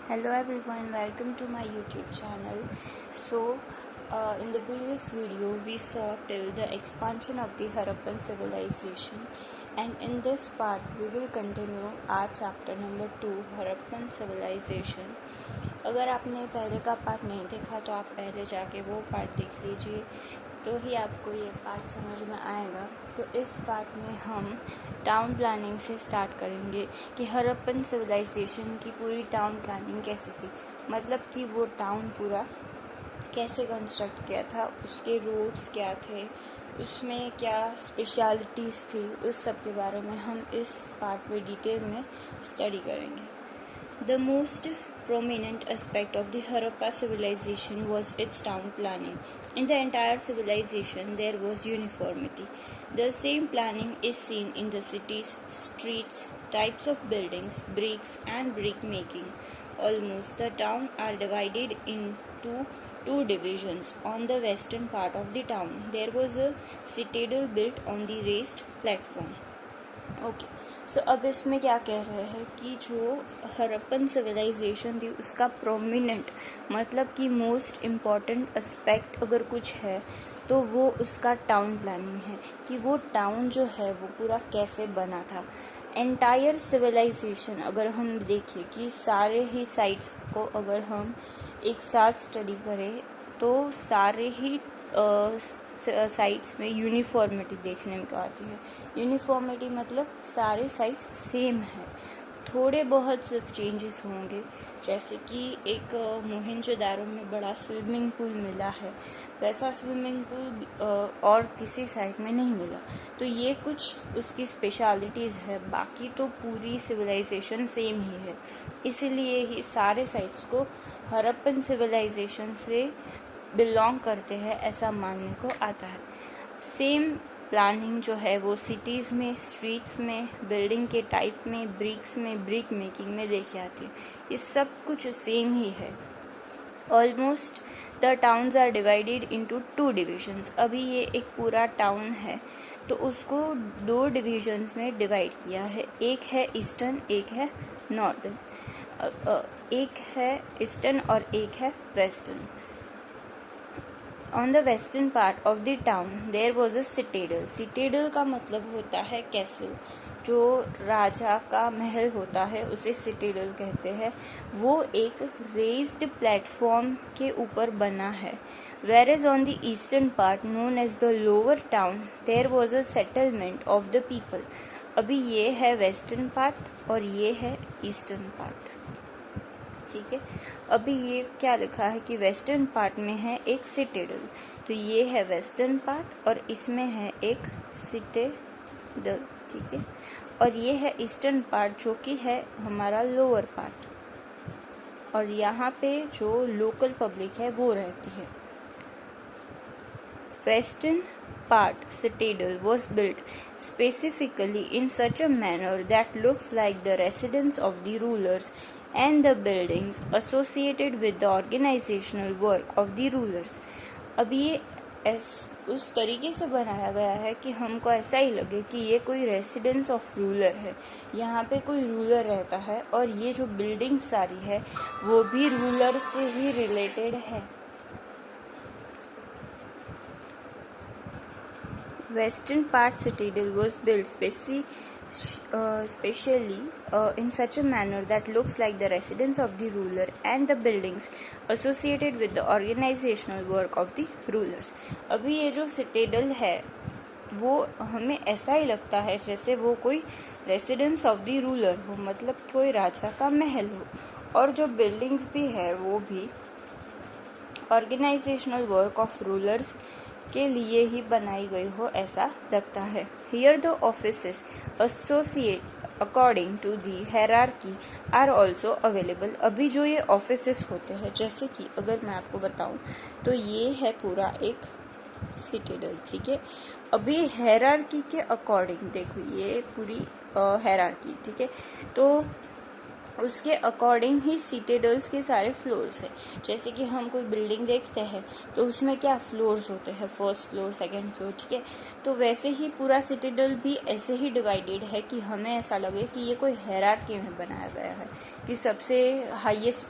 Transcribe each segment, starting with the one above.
Hello everyone, welcome to my YouTube channel. In the previous video, we saw till the expansion of the Harappan civilization, and in this part, we will continue our chapter number 2, Harappan civilization. अगर आपने पहले का part नहीं देखा तो आप पहले जाके वो पार्ट देख लीजिए, तो ही आपको ये पार्ट समझ में आएगा। तो इस पार्ट में हम टाउन प्लानिंग से स्टार्ट करेंगे कि हड़प्पन सिविलाइजेशन की पूरी टाउन प्लानिंग कैसी थी, मतलब कि वो टाउन पूरा कैसे कंस्ट्रक्ट किया था, उसके रोड्स क्या थे, उसमें क्या स्पेशलिटीज़ थी, उस सब के बारे में हम इस पार्ट में डिटेल में स्टडी करेंगे। The most prominent aspect of the Harappa civilization was its town planning. In the entire civilization, there was uniformity. The same planning is seen in the cities, streets, types of buildings, bricks, and brick making. Almost the town are divided into two divisions. On the western part of the town, there was a citadel built on the raised platform. Okay so अब इसमें क्या कह रहे हैं कि जो Harappan civilisation थी उसका प्रोमिनेंट मतलब कि मोस्ट इम्पॉर्टेंट एस्पेक्ट अगर कुछ है तो वो उसका टाउन प्लानिंग है कि वो टाउन जो है वो पूरा कैसे बना था। एंटायर सिविलाइजेशन अगर हम देखें कि सारे ही साइट्स को अगर हम एक साथ स्टडी करें तो सारे ही साइट्स में यूनिफॉर्मिटी देखने को आती है। यूनिफॉर्मिटी मतलब सारे साइट्स सेम है, थोड़े बहुत सिर्फ चेंजेस होंगे, जैसे कि एक मोहनजोदारो में बड़ा स्विमिंग पूल मिला है, वैसा स्विमिंग पूल और किसी साइट में नहीं मिला, तो ये कुछ उसकी स्पेशलिटीज़ है, बाकी तो पूरी सिविलाइजेशन सेम ही है। इसीलिए ही सारे साइट्स को हड़प्पन सिविलाइजेशन से बिलोंग करते हैं ऐसा मानने को आता है। सेम प्लानिंग जो है वो सिटीज़ में, स्ट्रीट्स में, बिल्डिंग के टाइप में, ब्रिक्स में, ब्रिक मेकिंग में देखी आती है। ये सब कुछ सेम ही है। Almost the towns are divided into two divisions. अभी ये एक पूरा टाउन है तो उसको दो डिविजन्स में डिवाइड किया है, एक है ईस्टर्न, एक है नॉर्दर्न। एक है ईस्टर्न और एक है western. On the western part of the town there was a citadel. Citadel का मतलब होता है कैसल, जो राजा का महल होता है उसे सिटेडल कहते हैं। वो एक रेज्ड प्लेटफॉर्म के ऊपर बना है। Whereas on the eastern part known as the lower town there was a settlement of the people. अभी ये है वेस्टर्न पार्ट और ये है ईस्टर्न पार्ट, ठीक है। अभी ये क्या लिखा है कि वेस्टर्न पार्ट में है एक सिटेडल, तो ये है वेस्टर्न पार्ट और इसमें है एक सिटेडल, ठीक है। और ये है ईस्टर्न पार्ट जो कि है हमारा लोअर पार्ट, और यहाँ पे जो लोकल पब्लिक है वो रहती है। Western part citadel was built specifically in such a manner that looks like the residence of the rulers and the buildings associated with the organizational work of the rulers. अब ये उस तरीके से बनाया गया है कि हमको ऐसा ही लगे कि ये कोई रेसिडेंस ऑफ रूलर है, यहाँ पे कोई रूलर रहता है, और ये जो बिल्डिंग सारी है वो भी रूलर से ही रिलेटेड है। Western part citadel was built specially in such a manner that looks like the residence of the ruler and the buildings associated with the organizational work of the rulers. अभी ये जो citadel है वो हमें ऐसा ही लगता है जैसे वो कोई रेसिडेंस ऑफ द रूलर हो, मतलब कोई राजा का महल हो, और जो बिल्डिंग्स भी है वो भी ऑर्गेनाइजेशनल वर्क ऑफ रूलर्स के लिए ही बनाई गई हो ऐसा लगता है। Here the offices associate according to the hierarchy are also available. अभी जो ये ऑफिसेस होते हैं, जैसे कि अगर मैं आपको बताऊं तो ये है पूरा एक सिटेडल, ठीक है। अभी हायरार्की के अकॉर्डिंग देखो ये पूरी हायरार्की, ठीक है। तो उसके अकॉर्डिंग ही सिटाडल्स के सारे फ्लोर्स है। जैसे कि हम कोई बिल्डिंग देखते हैं तो उसमें क्या फ्लोर्स होते हैं, फर्स्ट फ्लोर, सेकंड फ्लोर, ठीक है। तो वैसे ही पूरा सिटाडल भी ऐसे ही डिवाइडेड है कि हमें ऐसा लगे कि ये कोई हायरार्की में बनाया गया है, कि सबसे हाईएस्ट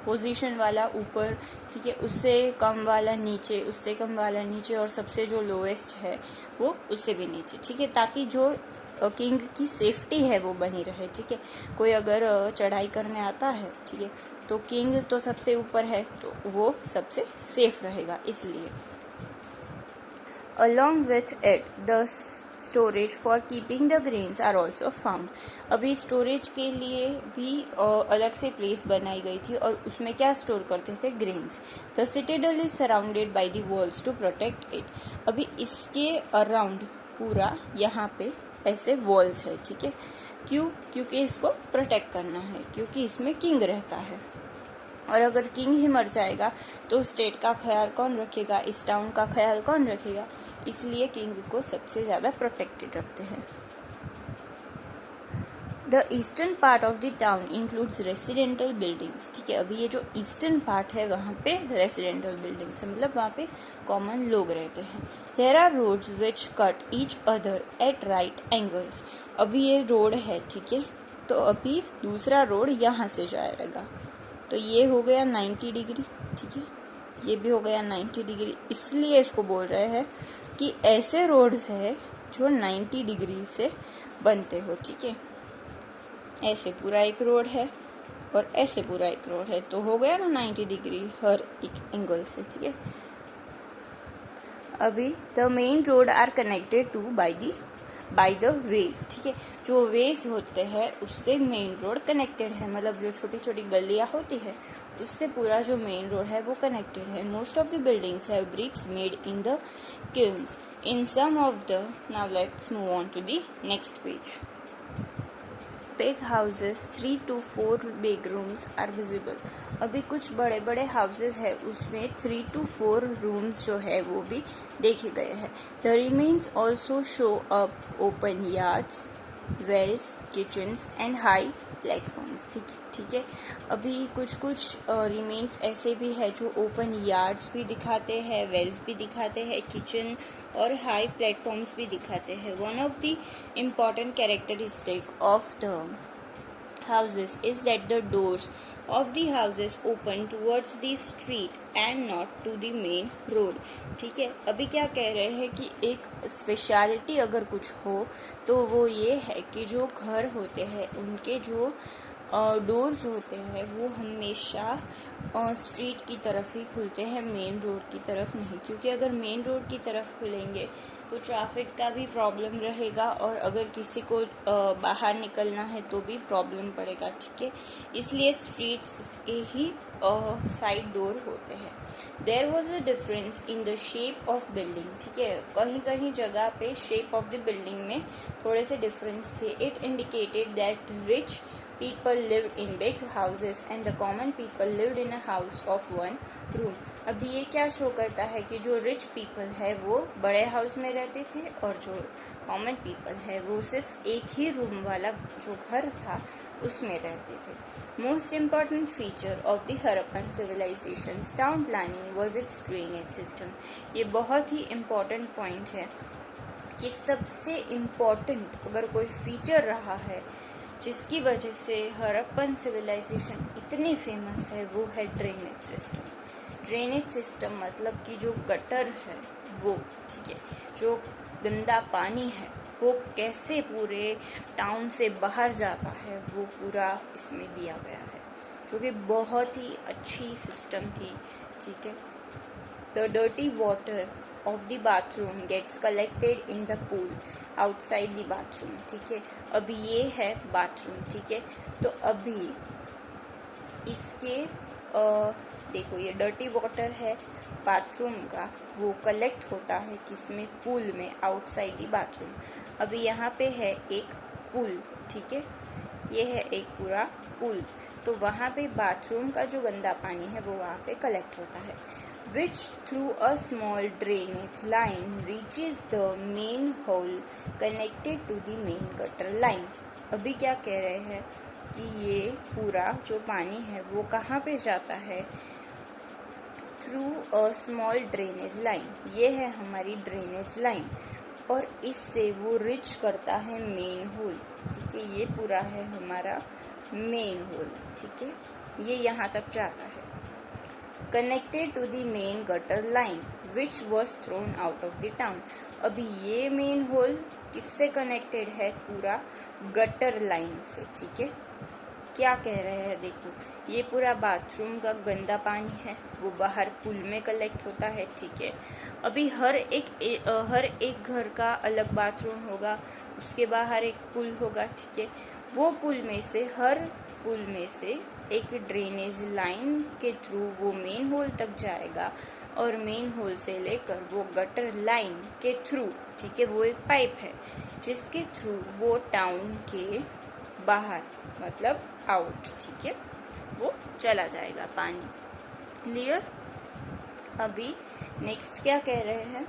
पोजीशन वाला ऊपर, ठीक है, उससे कम वाला नीचे, उससे कम वाला नीचे, और सबसे जो लोएस्ट है वो उससे भी नीचे, ठीक है, ताकि जो किंग की सेफ्टी है वो बनी रहे, ठीक है। कोई अगर चढ़ाई करने आता है, ठीक है, तो किंग तो सबसे ऊपर है तो वो सबसे सेफ रहेगा, इसलिए। Along with it, the storage for keeping the grains are also found. अभी स्टोरेज के लिए भी अलग से प्लेस बनाई गई थी और उसमें क्या स्टोर करते थे, grains. The citadel is surrounded by the walls to protect it. अभी इसके अराउंड पूरा यहाँ पे ऐसे वॉल्स है, ठीक है। क्यों? क्योंकि इसको प्रोटेक्ट करना है, क्योंकि इसमें किंग रहता है, और अगर किंग ही मर जाएगा तो स्टेट का ख्याल कौन रखेगा, इस टाउन का ख्याल कौन रखेगा, इसलिए किंग को सबसे ज़्यादा प्रोटेक्टेड रखते हैं। The eastern part of the town includes residential buildings, ठीक है। अभी ये जो ईस्टर्न पार्ट है वहाँ पे रेसिडेंटल बिल्डिंग्स है, मतलब वहाँ पे कॉमन लोग रहते हैं। There are roads which cut each other at right angles. अभी ये रोड है, ठीक है, तो अभी दूसरा रोड यहाँ से जाएगा, तो ये हो गया 90 डिग्री, ठीक है, ये भी हो गया 90 डिग्री। इसलिए इसको बोल रहे हैं कि ऐसे रोड्स है जो 90 डिग्री से बनते हो, ठीक है। ऐसे पूरा एक रोड है और ऐसे पूरा एक रोड है, तो हो गया ना 90 डिग्री हर एक एंगल से, ठीक है। अभी the main road are connected to by the ways, ठीक है। जो वेज होते हैं उससे मेन रोड कनेक्टेड है, मतलब जो छोटी छोटी गलियां होती है उससे पूरा जो मेन रोड है वो कनेक्टेड है। Most of the buildings have bricks made in the kilns in some of the, now let's move on to the next page. Big houses 3 to 4 big rooms are visible. अभी कुछ बड़े बड़े houses है उसमें 3 to 4 rooms जो है वो भी देखे गए हैं। The remains also show up open yards, wells, kitchens and high platforms, ठीक है। अभी कुछ रिमेन्स ऐसे भी है जो ओपन यार्ड्स भी दिखाते हैं, वेल्स भी दिखाते हैं, किचन और हाई प्लेटफॉर्म्स भी दिखाते हैं। One of the important characteristic of the houses is that the doors of the houses open towards the street and not to the main road, ठीक है। अभी क्या कह रहे हैं कि एक स्पेशलिटी अगर कुछ हो तो वो ये है कि जो घर होते हैं उनके जो डोर्स होते हैं वो हमेशा स्ट्रीट की तरफ ही खुलते हैं, मेन रोड की तरफ नहीं, क्योंकि अगर मेन रोड की तरफ खुलेंगे तो ट्रैफिक का भी प्रॉब्लम रहेगा और अगर किसी को बाहर निकलना है तो भी प्रॉब्लम पड़ेगा, ठीक है। इसलिए स्ट्रीट्स के ही साइड डोर होते हैं। There was a difference in the shape of building, ठीक है। कहीं कहीं जगह पे शेप ऑफ द बिल्डिंग में थोड़े से डिफरेंस थे। It indicated that rich people lived in big houses and the common people lived in a house of one room. अभी ये क्या शो करता है कि जो रिच पीपल है वो बड़े हाउस में रहते थे और जो कॉमन पीपल है वो सिर्फ एक ही रूम वाला जो घर था उसमें रहते थे। Most important feature of the Harappan civilisation town planning was its drainage system. ये बहुत ही इम्पॉर्टेंट पॉइंट है कि सबसे इम्पॉर्टेंट अगर कोई फीचर रहा है जिसकी वजह से हरप्पन सिविलाइजेशन इतनी फेमस है वो है ड्रेनेज सिस्टम। ड्रेनेज सिस्टम मतलब कि जो गटर है वो, ठीक है, जो गंदा पानी है वो कैसे पूरे टाउन से बाहर जाता है वो पूरा इसमें दिया गया है, जो कि बहुत ही अच्छी सिस्टम थी, ठीक है। The dirty water of the bathroom gets collected in the pool outside the bathroom, ठीक है। अभी ये है बाथरूम, ठीक है। तो अभी इसके देखो ये डर्टी वाटर है बाथरूम का, वो कलेक्ट होता है किसमें, पूल में, आउटसाइड दी बाथरूम। अभी यहाँ पे है एक पूल, ठीक है, ये है एक पूरा पूल, तो वहाँ पे बाथरूम का जो गंदा पानी है वो वहाँ पे कलेक्ट होता है, which through a small drainage line reaches the main hole connected to the main gutter line. अभी क्या कह रहे हैं कि ये पूरा जो पानी है वो कहाँ पे जाता है, through a small drainage line. ये है हमारी ड्रेनेज लाइन और इससे वो रिच करता है मेन होल। ठीक है, ये पूरा है हमारा मेन होल। ठीक है, ये यहाँ तक जाता है। Connected to the main gutter line which was thrown out of the town. अभी ये मेन होल किससे कनेक्टेड है, पूरा गटर लाइन से। ठीक है, क्या कह रहे हैं, देखो ये पूरा बाथरूम का गंदा पानी है, वो बाहर पुल में कलेक्ट होता है। ठीक है, अभी हर एक घर का अलग बाथरूम होगा, उसके बाहर एक पुल होगा। ठीक है, वो हर पुल में से एक ड्रेनेज लाइन के थ्रू वो मेन होल तक जाएगा और मेन होल से लेकर वो गटर लाइन के थ्रू, ठीक है, वो एक पाइप है जिसके थ्रू वो टाउन के बाहर मतलब आउट, ठीक है, वो चला जाएगा पानी। क्लियर। अभी नेक्स्ट क्या कह रहे हैं,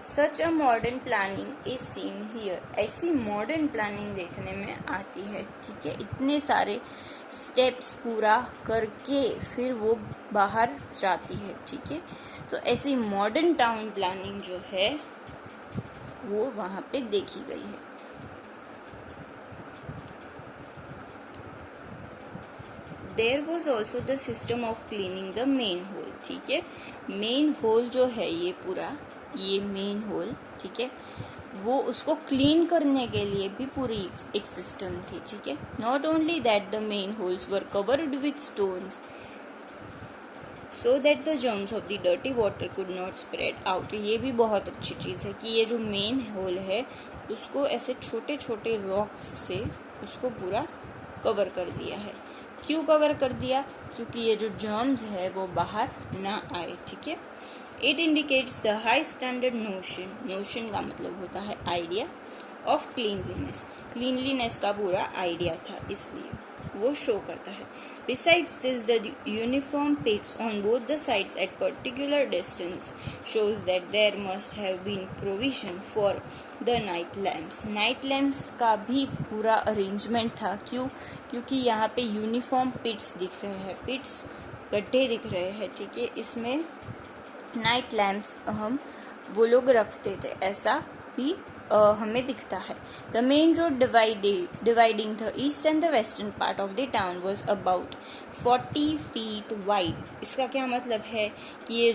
such a modern planning is seen here. ऐसी मॉडर्न प्लानिंग देखने में आती है। ठीक है, इतने सारे स्टेप्स पूरा करके फिर वो बाहर जाती है। ठीक है, तो ऐसी मॉडर्न टाउन प्लानिंग जो है वो वहाँ पे देखी गई है। There was also the system of cleaning the manhole. ठीक है, मेन होल जो है ये पूरा, ये मेन होल, ठीक है, वो उसको क्लीन करने के लिए भी पूरी एक सिस्टम थी। ठीक है, not only that the main holes were covered with stones so that the germs of the dirty water could not spread out. ये भी बहुत अच्छी चीज़ है कि ये जो मेन होल है उसको ऐसे छोटे छोटे रॉक्स से उसको पूरा कवर कर दिया है। क्यों कवर कर दिया, क्योंकि ये जो जर्म्स है वो बाहर ना आए। ठीक है, it indicates the high standard notion का मतलब होता है आइडिया ऑफ क्लीनलीनेस का पूरा आइडिया था, इसलिए वो शो करता है। Besides this the uniform pits on both the sides at particular distance shows that there must have been provision for the night lamps का भी पूरा अरेंजमेंट था। क्योंकि यहाँ पे यूनिफॉर्म पिट्स दिख रहे हैं, पिट्स गड्ढे दिख रहे हैं। ठीक है, इसमें नाइट लैम्प्स हम वो लोग रखते थे, ऐसा भी हमें दिखता है। The main road dividing the east and the western part of the town was about 40 feet wide. इसका क्या मतलब है कि ये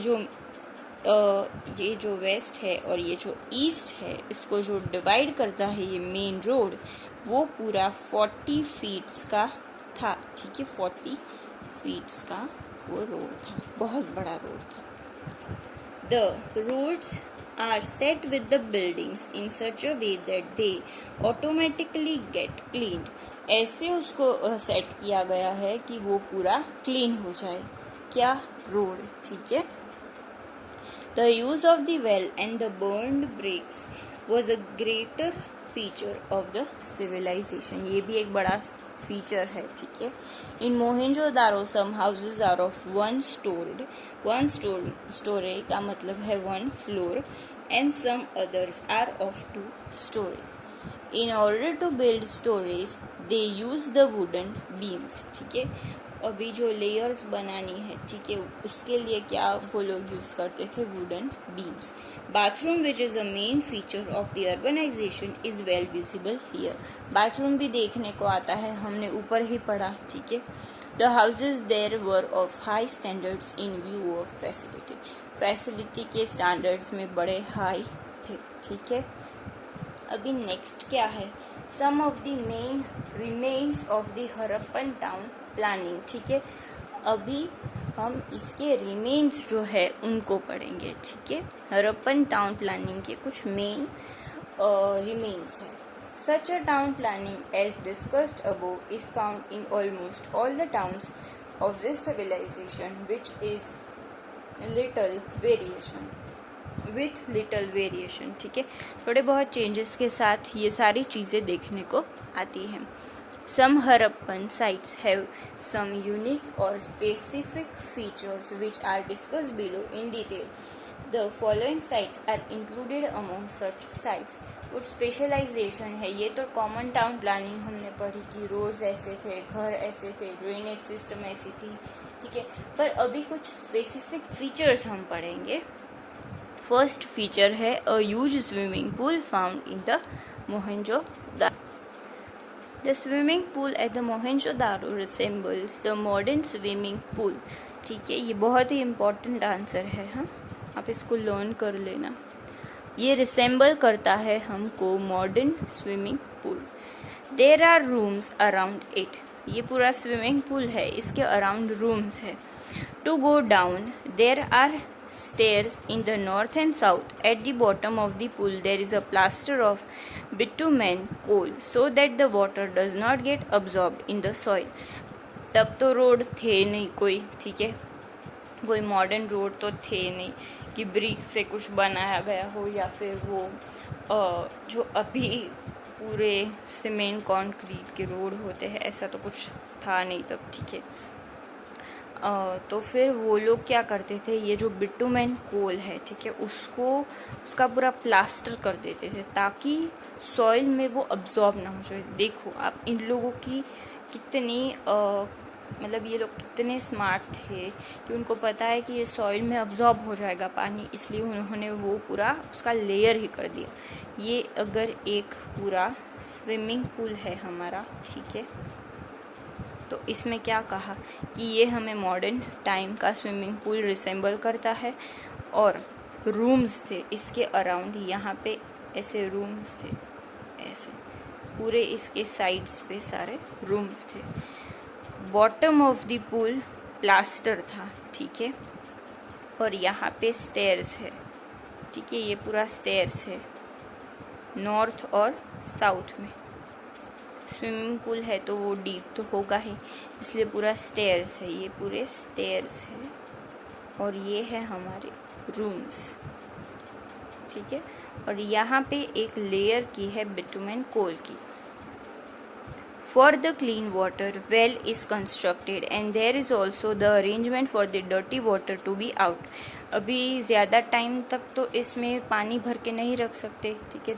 जो वेस्ट है और ये जो ईस्ट है, इसको जो डिवाइड करता है ये मेन रोड, वो पूरा 40 फीट्स का था। ठीक है, 40 फीट्स का वो रोड था, बहुत बड़ा रोड था। The roads are set with the buildings in such a way that they automatically get cleaned. ऐसे उसको सेट किया गया है कि वो पूरा क्लीन हो जाए। क्या, रोड। ठीक है, The use of the well and the burned bricks was a greater feature of the civilization. ये भी एक बड़ा फीचर है। ठीक है, in Mohenjodaro some houses are of one storey का मतलब है 1 floor and some others are of 2 stories. In order to build stories they use the wooden beams. ठीक है, अभी जो लेयर्स बनानी है, ठीक है, उसके लिए क्या वो लोग यूज़ करते थे, wooden beams. Bathroom which is a main feature of the urbanisation is well visible here. Bathroom भी देखने को आता है, हमने ऊपर ही पढ़ा। ठीक है, the houses there were of high standards in view of facility के स्टैंडर्ड्स में बड़े हाई थे। ठीक है, अभी नेक्स्ट क्या है, some of the main remains of the Harappan town planning. ठीक है, अभी हम इसके रिमेन्स जो है उनको पढ़ेंगे। ठीक है, हरप्पन टाउन प्लानिंग के कुछ मेन रिमेन्स है। Such a town planning as discussed above is found in almost all the towns of this civilization which is little variation. ठीक है, थोड़े बहुत चेंजेस के साथ ये सारी चीज़ें देखने को आती हैं। Some Harappan sites have some unique or specific features which are discussed below in detail. The following sites are included among such sites. कुछ स्पेशलाइजेशन है, ये तो कॉमन टाउन प्लानिंग हमने पढ़ी कि रोड्स ऐसे थे, घर ऐसे थे, ड्रेनेज सिस्टम ऐसी थी, ठीक है। पर अभी कुछ स्पेसिफिक फीचर्स हम पढ़ेंगे। फर्स्ट फीचर है a huge swimming pool found in the Mohenjodaro. The swimming pool at the Mohenjo-daro resembles the modern swimming pool। ठीक है, ये बहुत ही इम्पोर्टेंट आंसर है, हाँ, आप इसको लर्न कर लेना। ये रिसेंबल करता है हमको modern swimming pool. There are rooms around it. ये पूरा स्विमिंग पूल है, इसके अराउंड रूम्स है। To go down there are stairs in the north and south. At the bottom of the pool there is a plaster of bitumen coal so that the water does not get absorbed in the soil। तब तो road थे नहीं कोई, ठीक है, कोई modern road तो थे नहीं कि ब्रिक से कुछ बनाया गया हो या फिर वो जो अभी पूरे सीमेंट कंक्रीट के रोड होते हैं, ऐसा तो कुछ था नहीं तब, ठीक है। तो फिर वो लोग क्या करते थे, ये जो बिटुमेन कोल है, ठीक है, उसका पूरा प्लास्टर कर देते थे ताकि सॉइल में वो अब्जॉर्ब ना हो जाए। देखो आप इन लोगों की कितनी मतलब ये लोग कितने स्मार्ट थे कि उनको पता है कि ये सॉइल में अब्जॉर्ब हो जाएगा पानी, इसलिए उन्होंने वो पूरा उसका लेयर ही कर दिया। ये अगर एक पूरा स्विमिंग पूल है हमारा, ठीक है, तो इसमें क्या कहा कि ये हमें मॉडर्न टाइम का स्विमिंग पूल रिसेंबल करता है। और रूम्स थे इसके अराउंड, यहाँ पे ऐसे रूम्स थे, ऐसे पूरे इसके साइड्स पे सारे रूम्स थे। Bottom of the pool plaster था, ठीक है, और यहाँ पे स्टेयर्स है, ठीक है, ये पूरा स्टेयर्स है नॉर्थ और साउथ में। स्विमिंग पूल है तो वो डीप तो होगा ही, इसलिए पूरा स्टेयर्स है, ये पूरे स्टेयर्स है और ये है हमारे रूम्स, ठीक है। और यहाँ पे एक लेयर की है बिटुमेन कोल की। For the clean water well is constructed and there is also the arrangement for the dirty water to be out. अभी ज़्यादा टाइम तक तो इसमें पानी भर के नहीं रख सकते, ठीक है,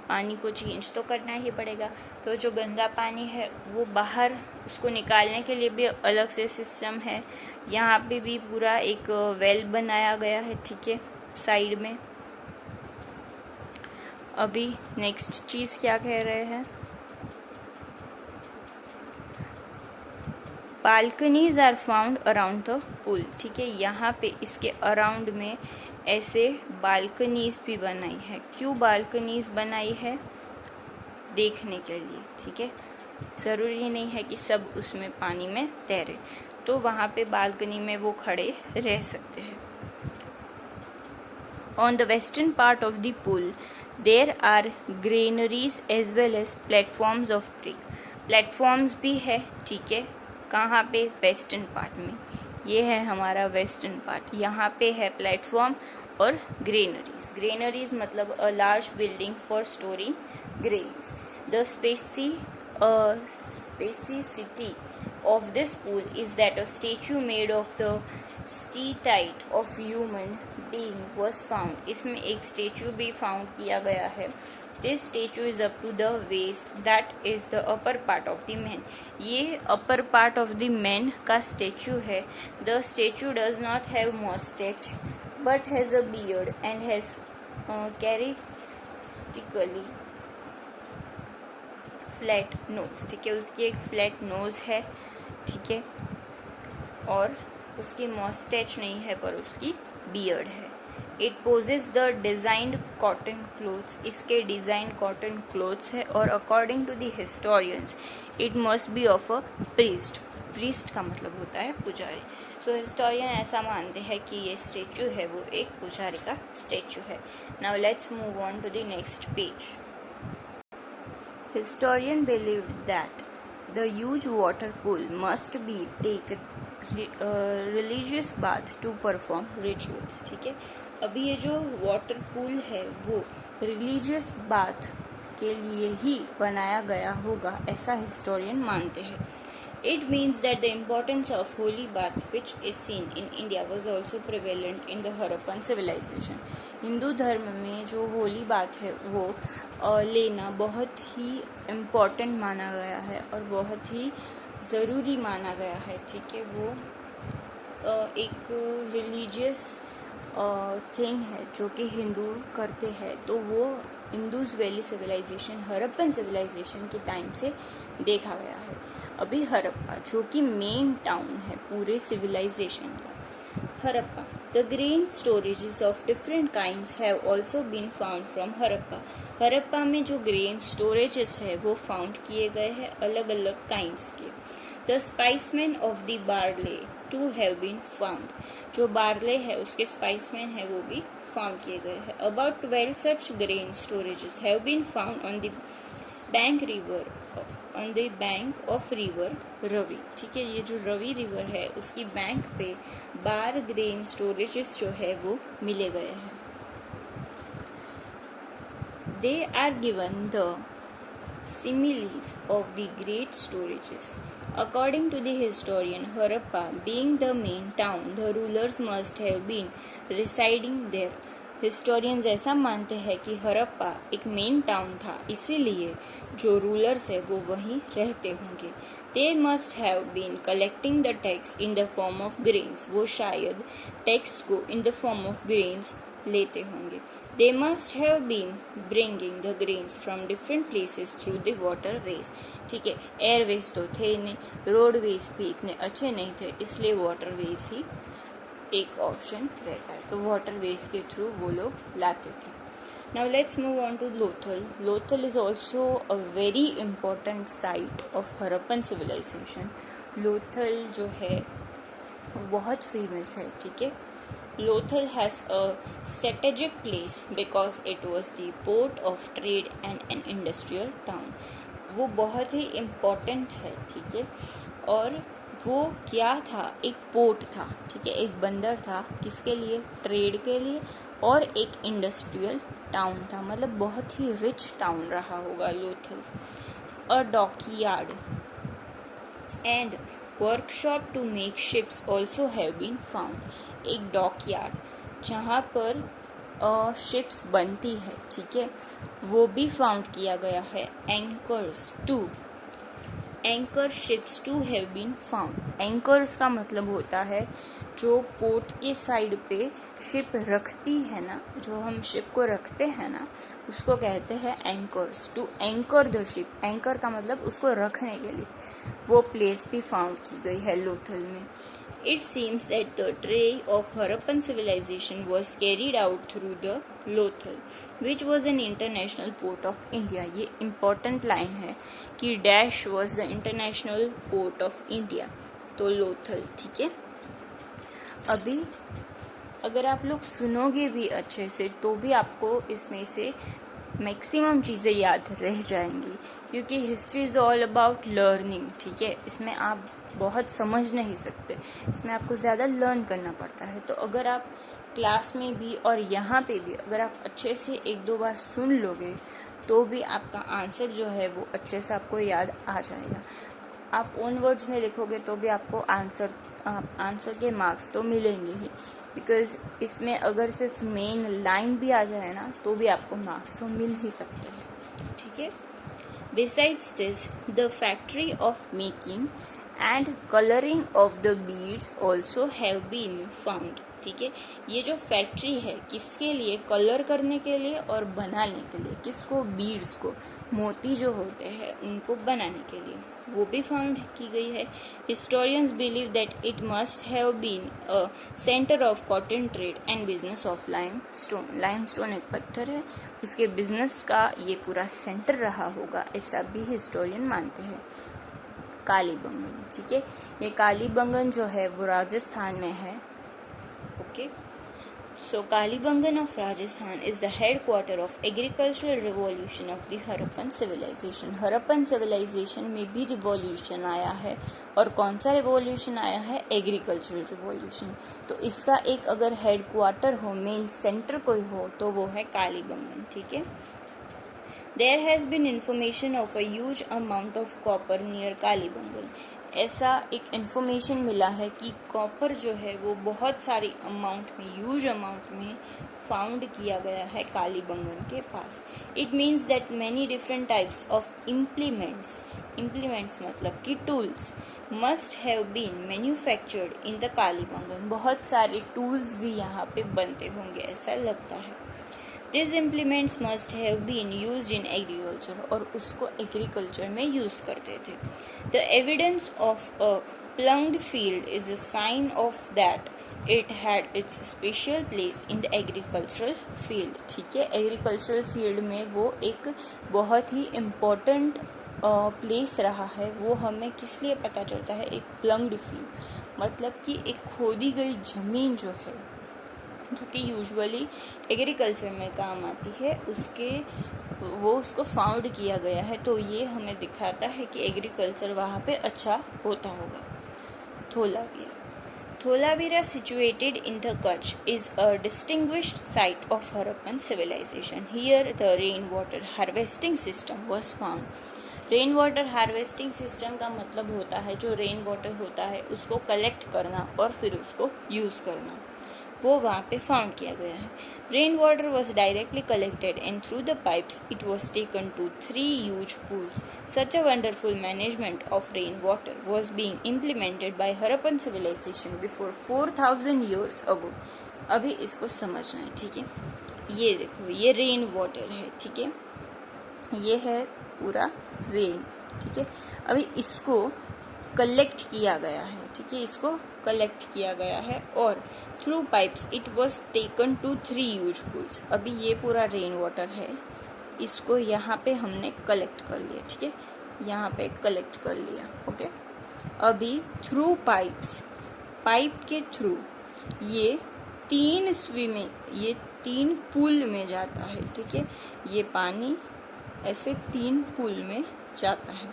पानी को चेंज तो करना ही पड़ेगा। तो जो गंदा पानी है वो बाहर, उसको निकालने के लिए भी अलग से सिस्टम है। यहाँ पे भी पूरा एक वेल बनाया गया है, ठीक है, साइड में। अभी नेक्स्ट चीज़ क्या कह रहे हैं, balconies are found around the pool, ठीक है। यहाँ पे इसके अराउंड में ऐसे बालकनीज भी बनाई है। क्यों बालकनीज बनाई है, देखने के लिए, ठीक है, ज़रूरी नहीं है कि सब उसमें पानी में तैरे, तो वहाँ पे बालकनी में वो खड़े रह सकते हैं। On the western part of the pool there are granaries as well as platforms of brick. Platforms भी है, ठीक है, कहाँ पे, वेस्टर्न पार्ट में। ये है हमारा वेस्टर्न पार्ट, यहाँ पे है प्लेटफॉर्म और ग्रेनरीज। ग्रेनरीज मतलब a large building for storing grains. The specificity of this pool is that a statue made of the steatite of human being was found। इसमें एक स्टेचू भी फाउंड किया गया है। This statue is up to the waist, that is the upper part of the man। ये upper part of the man का statue है। The statue does not have mustache but has a beard and has characteristically flat knows, ठीक है, उसकी एक flat knows है, ठीक है, और उसकी मॉस्टैच नहीं है पर उसकी बियर्ड है। It poses the designed cotton clothes, इसके डिजाइन कॉटन क्लोथ्स है। और according to the historians it must be of a priest. Priest का मतलब होता है पुजारी। सो हिस्टोरियन ऐसा मानते हैं कि ये स्टेचू है वो एक पुजारी का स्टेचू है। Now let's move on to the next page. Historian believed that the huge water pool must be taken religious bath to perform rituals, ठीक है। अभी ये जो वाटर पूल है वो रिलीजियस बाथ के लिए ही बनाया गया होगा, ऐसा हिस्टोरियन मानते हैं। It means that the importance of holy bath, which is seen in India, was also prevalent in the Harappan civilization. Hindu धर्म में जो होली बात है वो लेना बहुत ही इम्पोर्टेंट माना गया है और बहुत ही ज़रूरी माना गया है, ठीक है। वो एक रिलीजियस थिंग है जो कि हिंदू करते हैं, तो वो Indus valley civilisation, Harappan civilisation के टाइम से देखा गया है। अभी हड़प्पा जो कि मेन टाउन है पूरे सिविलाइजेशन का, Harappa, the grain storages of different kinds have also been found from Harappa. Harappa में जो ग्रेन स्टोरेजेस है वो फाउंड किए गए हैं अलग अलग काइंड्स के। The specimen of the barley to have been found, जो बार्ले है उसके स्पाइसमैन है वो भी फाउंड किए गए हैं। About 12 such grain storages have been found on the bank of river Ravi, ठीक है। ये जो रवि रिवर है उसकी बैंक पे 12 ग्रेन स्टोरेजेस जो है वो मिले गए हैं। They are given the similes of the great storages. According to the historian, Harappa being the main town, the rulers must have been residing there. Historians ऐसा मानते हैं कि हड़प्पा एक मेन टाउन था, इसीलिए जो रूलर्स है वो वहीं रहते होंगे। They must have been collecting the tax in the form of grains, वो शायद टैक्स को in the form of grains लेते होंगे। They must have been bringing the grains from different places through the waterways, ठीक है। Airways तो थे नहीं, रोडवेज भी इतने अच्छे नहीं थे, इसलिए वाटरवेज ही एक ऑप्शन रहता है, तो वाटरवेज के थ्रू वो लोग लाते थे। Now let's move on to Lothal. Lothal is also a very important site of Harappan civilization. Lothal जो है बहुत फेमस है, ठीक है। Lothal has a strategic place because it was the port of trade and an industrial town. वो बहुत ही important है, ठीक है। और वो क्या था, एक पोर्ट था, ठीक है, एक बंदर था, किसके लिए, ट्रेड के लिए, और एक इंडस्ट्रियल टाउन था, मतलब बहुत ही रिच टाउन रहा होगा Lothal. A dockyard and workshop to make ships also have been found. एक डॉकयार्ड जहाँ पर शिप्स बनती है, ठीक है, वो भी फाउंड किया गया है। Anchor ships to have been found. Anchors का मतलब होता है जो पोर्ट के साइड पे शिप रखती है ना, जो हम शिप को रखते हैं ना, उसको कहते हैं anchors. To anchor the ship, anchor का मतलब उसको रखने के लिए, वो प्लेस भी फाउंड की गई है लोथल में। It seems that the trade of Harappan civilization was carried out through the Lothal, which was an international port of India. ये important line है कि Dash was the international port of India, तो लोथल, ठीक है। अभी अगर आप लोग सुनोगे भी अच्छे से तो भी आपको इसमें से मैक्सिमम चीज़ें याद रह जाएंगी, क्योंकि history is all about learning, ठीक है। इसमें आप बहुत समझ नहीं सकते, इसमें आपको ज़्यादा लर्न करना पड़ता है। तो अगर आप क्लास में भी और यहाँ पे भी अगर आप अच्छे से एक दो बार सुन लोगे तो भी आपका आंसर जो है वो अच्छे से आपको याद आ जाएगा। आप ओन वर्ड्स में लिखोगे तो भी आपको आंसर के मार्क्स तो मिलेंगे ही, बिकॉज इसमें अगर सिर्फ मेन लाइन भी आ जाए ना तो भी आपको मार्क्स तो मिल ही सकते हैं, ठीक है। Besides this the factory of making and colouring of the beads also have been found, ठीक है। ये जो फैक्ट्री है किसके लिए, कलर करने के लिए और बनाने के लिए, किसको, बीड्स को, मोती जो होते हैं उनको बनाने के लिए, वो भी फाउंड की गई है। Historians believe that it must have been a centre of cotton trade and business of limestone. Limestone एक पत्थर है, उसके बिजनेस का ये पूरा सेंटर रहा होगा, ऐसा भी हिस्टोरियन मानते हैं। कालीबंगन, ठीक है, ये कालीबंगन जो है वो राजस्थान में है, okay. So Kalibangan of Rajasthan is the headquarter of agricultural revolution of the Harappan civilization. Harappan civilization में भी रिवॉल्यूशन आया है, और कौन सा रिवॉल्यूशन आया है, एग्रीकल्चरल रिवॉल्यूशन। तो इसका एक अगर हेडक्वार्टर हो, मेन सेंटर कोई हो, तो वो है कालीबंगन, ठीक है। There has been information of a huge amount of copper near Kalibangan. ऐसा एक इन्फॉर्मेशन मिला है कि कॉपर जो है वो बहुत सारी अमाउंट में, ह्यूज अमाउंट में फाउंड किया गया है कालीबंगन के पास. It means that many different types of implements मतलब कि tools must have been manufactured in the Kalibangan. बहुत सारे टूल्स भी यहाँ पे बनते होंगे ऐसा लगता है. This implements must have been used in agriculture, और उसको एग्रीकल्चर में यूज़ करते थे. The evidence of a plunged field is a sign of that it had its special place in the agricultural field. ठीक है, एग्रीकल्चरल फील्ड में वो एक बहुत ही इम्पोर्टेंट प्लेस रहा है. वो हमें किस लिए पता चलता है? एक प्लंग्ड फील्ड मतलब कि एक खोदी गई ज़मीन जो है, जो कि यूजुअली एग्रीकल्चर में काम आती है, उसको फाउंड किया गया है. तो ये हमें दिखाता है कि एग्रीकल्चर वहाँ पे अच्छा होता होगा. Tholavira, situated in the Kutch, is a distinguished site of Harappan civilization. Here the rainwater harvesting system was found. Rain water harvesting system का मतलब होता है जो रेन वाटर होता है उसको कलेक्ट करना और फिर उसको यूज़ करना. वो वहाँ पे फाउंड किया गया है. Rain water was directly collected and through the pipes it was taken to 3 huge pools. Such a wonderful management of rainwater was being implemented by Harappan civilization before 4000 years ago. अभी इसको समझना है. ठीक है, ये देखो, ये रेन वाटर है. ठीक है, ये है पूरा रेन. ठीक है, अभी इसको कलेक्ट किया गया है. ठीक है, इसको कलेक्ट किया गया है और through pipes it was taken to 3 huge pools. अभी ये पूरा रेन वाटर है, इसको यहाँ पे हमने कलेक्ट कर लिया. ठीक है, यहाँ पे कलेक्ट कर लिया. ओके, अभी थ्रू पाइप्स, पाइप के थ्रू ये 3 पुल में जाता है. ठीक है, ये पानी ऐसे 3 पुल में जाता है.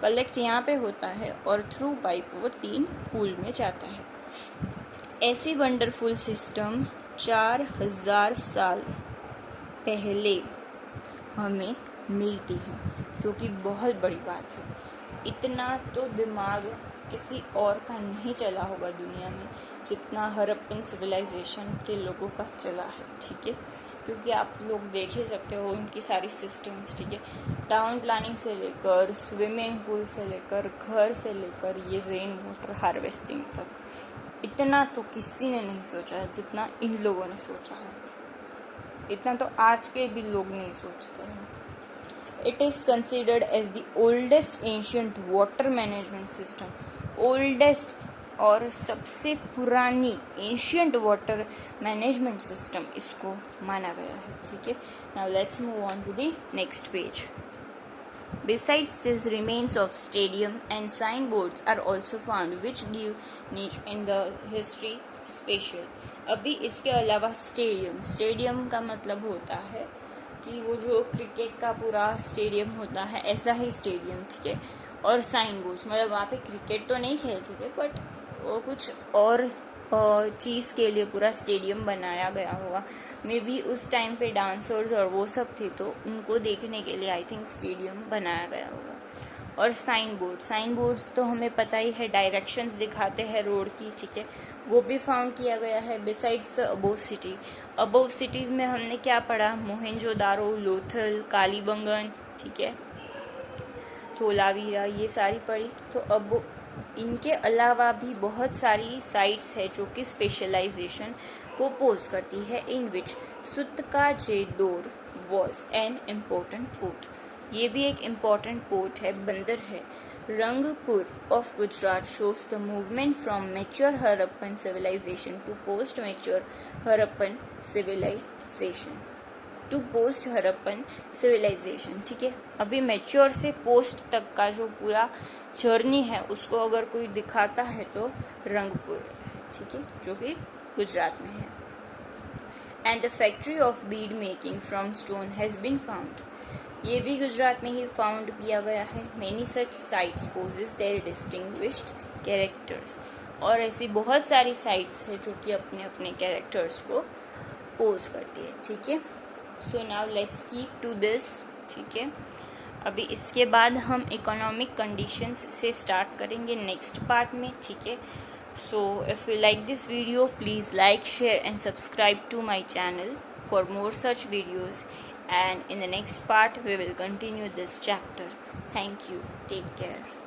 कलेक्ट यहाँ पे होता है और थ्रू पाइप वो 3 पुल में जाता है. ऐसी वंडरफुल सिस्टम 4000 साल पहले हमें मिलती है, जो कि बहुत बड़ी बात है. इतना तो दिमाग किसी और का नहीं चला होगा दुनिया में जितना हरप्पन सिविलाइजेशन के लोगों का चला है. ठीक है, क्योंकि आप लोग देख ही सकते हो उनकी सारी सिस्टम्स. ठीक है, टाउन प्लानिंग से लेकर, स्विमिंग पूल से लेकर, घर से लेकर ये रेन वाटर हार्वेस्टिंग तक, इतना तो किसी ने नहीं सोचा है जितना इन लोगों ने सोचा है. इतना तो आज के भी लोग नहीं सोचते हैं. It is considered as the oldest ancient water management system. Oldest और सबसे पुरानी एंशियंट वाटर मैनेजमेंट सिस्टम इसको माना गया है. ठीक है, now let's move on to the next page. Besides these remains of stadium and signboards are also found which give niche in the history special. अभी इसके अलावा स्टेडियम का मतलब होता है कि वो जो क्रिकेट का पूरा स्टेडियम होता है ऐसा ही स्टेडियम. ठीक है, और साइन बोर्ड्स मतलब वहाँ पे क्रिकेट तो नहीं खेलते थे बट वो कुछ और चीज़ के लिए पूरा स्टेडियम बनाया गया होगा. मे बी उस टाइम पे डांसर्स और वो सब थे तो उनको देखने के लिए आई थिंक स्टेडियम बनाया गया होगा. और साइन बोर्ड्स तो हमें पता ही है, डायरेक्शंस दिखाते हैं रोड की. ठीक है, वो भी फाउंड किया गया है. बिसाइड्स द अबोव सिटीज़ में हमने क्या पढ़ा? मोहेंजोदारो, लोथल, कालीबंगन, ठीक है, धोलावीरा, ये सारी पढ़ी. तो अब इनके अलावा भी बहुत सारी साइट्स है जो कि स्पेशलाइजेशन को पोज करती है. In which Sutkagendor was an important port. ये भी एक इम्पॉर्टेंट पोर्ट है, बंदर है. Rangpur of Gujarat shows the movement from mature Harappan civilisation to post mature Harappan civilisation. ठीक है, अभी मैच्योर से पोस्ट तक का जो पूरा जर्नी है उसको अगर कोई दिखाता है तो रंगपुर है. ठीक है, जो कि गुजरात में है. And the factory of bead making from stone has been found. ये भी गुजरात में ही फाउंड किया गया है. Many such sites possess their distinguished characters. और ऐसी बहुत सारी साइट्स है जो कि अपने अपने कैरेक्टर्स को पोज करती है. ठीक है, so now let's keep to this. ठीक है, अभी इसके बाद हम इकोनॉमिक कंडीशंस से स्टार्ट करेंगे नेक्स्ट पार्ट में, ठीक है। So if you like this video, please like, share and subscribe to my channel for more such videos, and in the next part we will continue this chapter. Thank you. Take care.